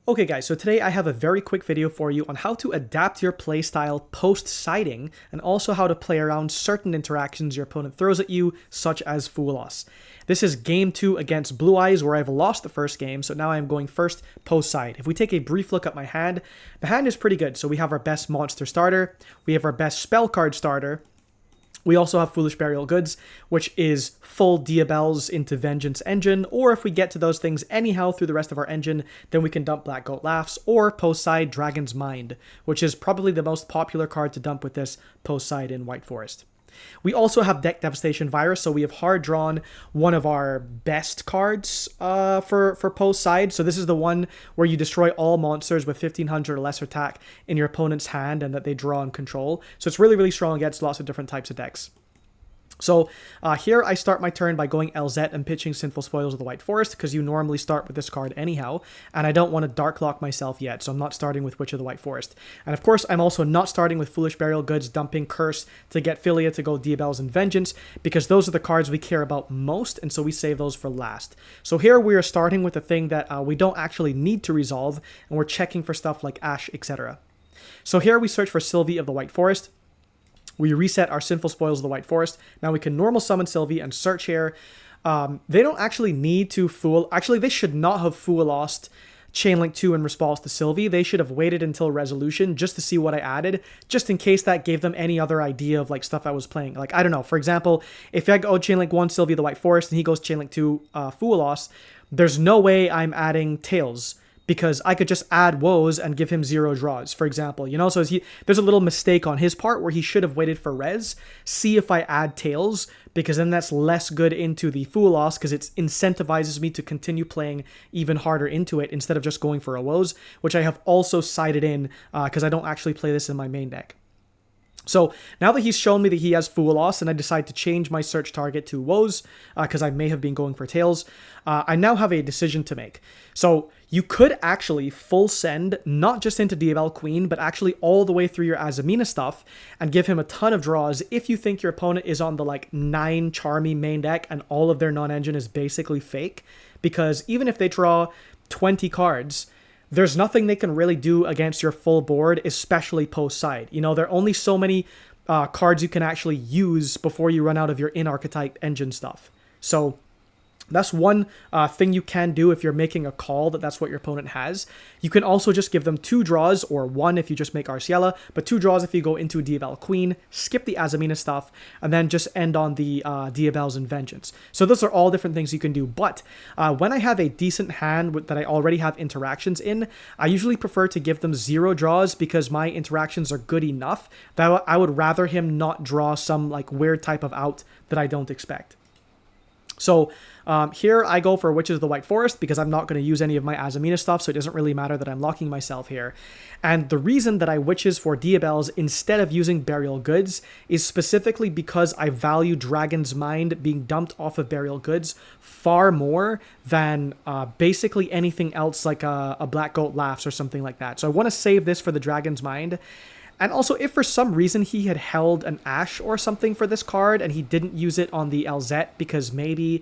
Okay guys, so today I have a very quick video for you on how to adapt your playstyle post-siding and also how to play around certain interactions your opponent throws at you, such as Fool Us. This is game 2 against Blue Eyes where I've lost the first game, so now I'm going first post-side. If we take a brief look at my hand, the hand is pretty good. So we have our best monster starter, we have our best spell card starter, we also have Foolish Burial Goods, which is full Diabells into Vengeance Engine, or if we get to those things anyhow through the rest of our engine, then we can dump Black Goat Laughs, or post-side Dragon's Mind, which is probably the most popular card to dump with this post-side in White Forest. We also have Deck Devastation Virus, so we have hard drawn one of our best cards for post side. So this is the one where you destroy all monsters with 1500 or less attack in your opponent's hand and that they draw and control. So it's really, really strong against lots of different types of decks. So here I start my turn by going LZ and pitching Sinful Spoils of the White Forest, because you normally start with this card anyhow, and I don't want to Dark Lock myself yet, so I'm not starting with Witch of the White Forest. And of course, I'm also not starting with Foolish Burial Goods, dumping Curse to get Philia to go Diabells and Vengeance, because those are the cards we care about most, and so we save those for last. So here we are starting with a thing that we don't actually need to resolve, and we're checking for stuff like Ash, etc. So here we search for Sylvie of the White Forest. We reset our Sinful Spoils of the White Forest. Now we can normal summon Sylvie and search here. They don't actually need to fool. Actually, they should not have Fool lost Chainlink 2 in response to Sylvie. They should have waited until resolution just to see what I added, just in case that gave them any other idea of like stuff I was playing. Like, I don't know, for example, if I go Chainlink 1 Sylvie of the White Forest and he goes Chainlink 2 Fool loss, there's no way I'm adding Tails, because I could just add Woes and give him 0 draws, for example, you know? So there's a little mistake on his part where he should have waited for res, see if I add Tails, because then that's less good into the Fool loss, because it incentivizes me to continue playing even harder into it instead of just going for a Woes, which I have also sided in because I don't actually play this in my main deck. So now that he's shown me that he has Fool loss and I decide to change my search target to Woes, because I may have been going for Tails, I now have a decision to make. So you could actually full send, not just into Diabell Queen, but actually all the way through your Azamina stuff and give him a ton of draws if you think your opponent is on the like 9 Charmy main deck and all of their non-engine is basically fake. Because even if they draw 20 cards, there's nothing they can really do against your full board, especially post-side. You know, there are only so many cards you can actually use before you run out of your in-archetype engine stuff. So that's one thing you can do if you're making a call that that's what your opponent has. You can also just give them 2 draws, or 1 if you just make Arciela, but 2 draws if you go into Diabell Queen, skip the Azamina stuff, and then just end on the Diabells and Vengeance. So those are all different things you can do, but when I have a decent hand that I already have interactions in, I usually prefer to give them 0 draws because my interactions are good enough that I would rather him not draw some like weird type of out that I don't expect. So here I go for Witches of the White Forest because I'm not going to use any of my Azamina stuff, so it doesn't really matter that I'm locking myself here. And the reason that I Witches for Diabells instead of using Burial Goods is specifically because I value Dragon's Mind being dumped off of Burial Goods far more than basically anything else like a Black Goat Laughs or something like that. So I want to save this for the Dragon's Mind. And also, if for some reason he had held an Ash or something for this card and he didn't use it on the LZ because maybe,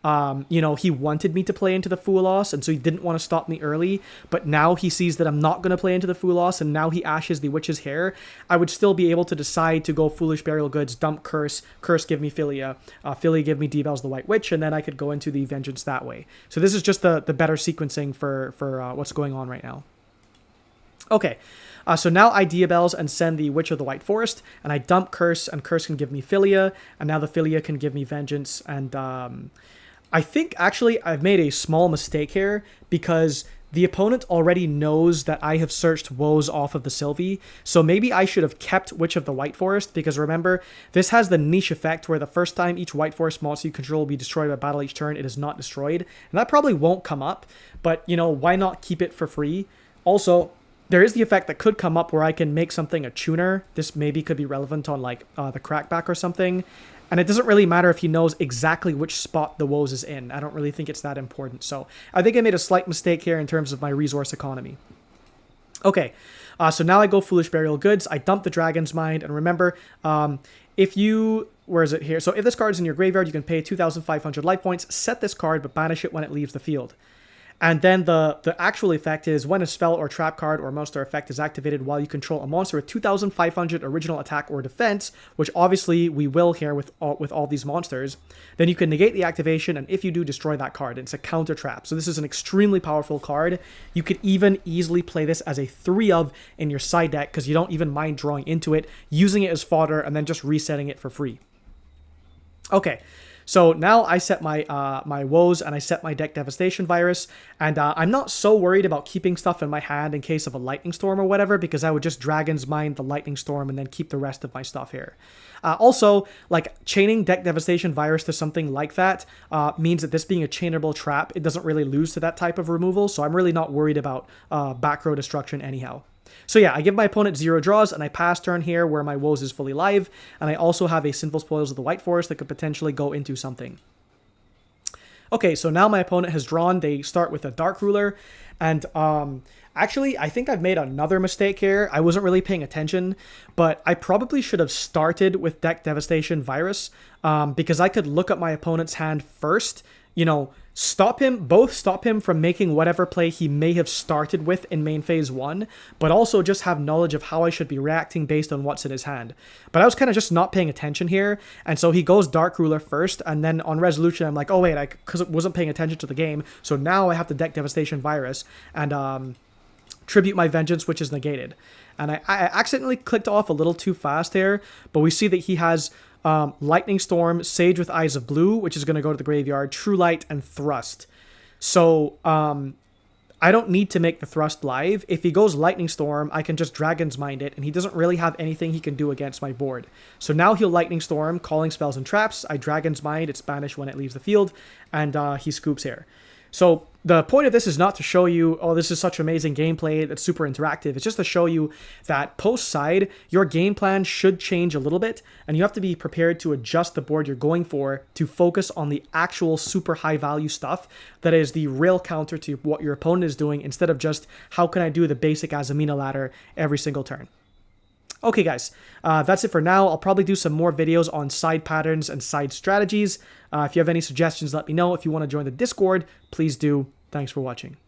you know, he wanted me to play into the Fool loss and so he didn't want to stop me early, but now he sees that I'm not going to play into the Fool loss and now he ashes the Witch's Hair, I would still be able to decide to go Foolish Burial Goods, dump Curse, Curse give me Philia, Philia give me Diabells the White Witch, and then I could go into the Vengeance that way. So this is just the better sequencing for what's going on right now. Okay. So now I Diabells and send the Witch of the White Forest, and I dump Curse, and Curse can give me Philia, and now the Philia can give me Vengeance, and I think actually I've made a small mistake here, because the opponent already knows that I have searched Woes off of the Sylvie, so maybe I should have kept Witch of the White Forest, because remember, this has the niche effect where the first time each White Forest monster you control will be destroyed by battle each turn, it is not destroyed, and that probably won't come up, but, you know, why not keep it for free? Also, there is the effect that could come up where I can make something a tuner. This maybe could be relevant on like the crackback or something. And it doesn't really matter if he knows exactly which spot the Woes is in. I don't really think it's that important. So I think I made a slight mistake here in terms of my resource economy. Okay, so now I go Foolish Burial Goods. I dump the Dragon's Mind. And remember, if you... Where is it here? So if this card is in your graveyard, you can pay 2,500 life points, set this card, but banish it when it leaves the field. And then the actual effect is when a spell or trap card or monster effect is activated while you control a monster with 2,500 original attack or defense, which obviously we will here with all these monsters, then you can negate the activation, and if you do, destroy that card. It's a counter trap. So this is an extremely powerful card. You could even easily play this as a 3-of in your side deck because you don't even mind drawing into it, using it as fodder, and then just resetting it for free. Okay. So now I set my my woes and I set my deck devastation virus, and I'm not so worried about keeping stuff in my hand in case of a lightning storm or whatever, because I would just dragon's mind the lightning storm and then keep the rest of my stuff here. Also, like chaining deck devastation virus to something like that means that this being a chainable trap, it doesn't really lose to that type of removal, so I'm really not worried about back row destruction anyhow. So yeah, I give my opponent 0 draws, and I pass turn here where my woes is fully live, and I also have a Sinful Spoils of the White Forest that could potentially go into something. Okay, so now my opponent has drawn. They start with a Dark Ruler, and actually, I think I've made another mistake here. I wasn't really paying attention, but I probably should have started with Deck Devastation Virus, because I could look at my opponent's hand first, you know, stop him from making whatever play he may have started with in main phase 1, but also just have knowledge of how I should be reacting based on what's in his hand. But I was kind of just not paying attention here, and so he goes Dark Ruler first, and then on resolution I'm like, oh wait, I wasn't paying attention to the game, so now I have to Deck Devastation Virus and Tribute my Vengeance, which is negated. And I accidentally clicked off a little too fast there, but we see that he has Lightning Storm, Sage with Eyes of Blue, which is going to go to the graveyard, True Light, and Thrust. So I don't need to make the Thrust live. If he goes Lightning Storm, I can just Dragon's Mind it, and he doesn't really have anything he can do against my board. So now he'll Lightning Storm, calling spells and traps. I Dragon's Mind, it's banished when it leaves the field, and he scoops here. So the point of this is not to show you, oh, this is such amazing gameplay that's super interactive. It's just to show you that post-side, your game plan should change a little bit, and you have to be prepared to adjust the board you're going for to focus on the actual super high-value stuff that is the real counter to what your opponent is doing, instead of just, how can I do the basic Azamina ladder every single turn. Okay, guys, that's it for now. I'll probably do some more videos on side patterns and side strategies. If you have any suggestions, let me know. If you want to join the Discord, please do. Thanks for watching.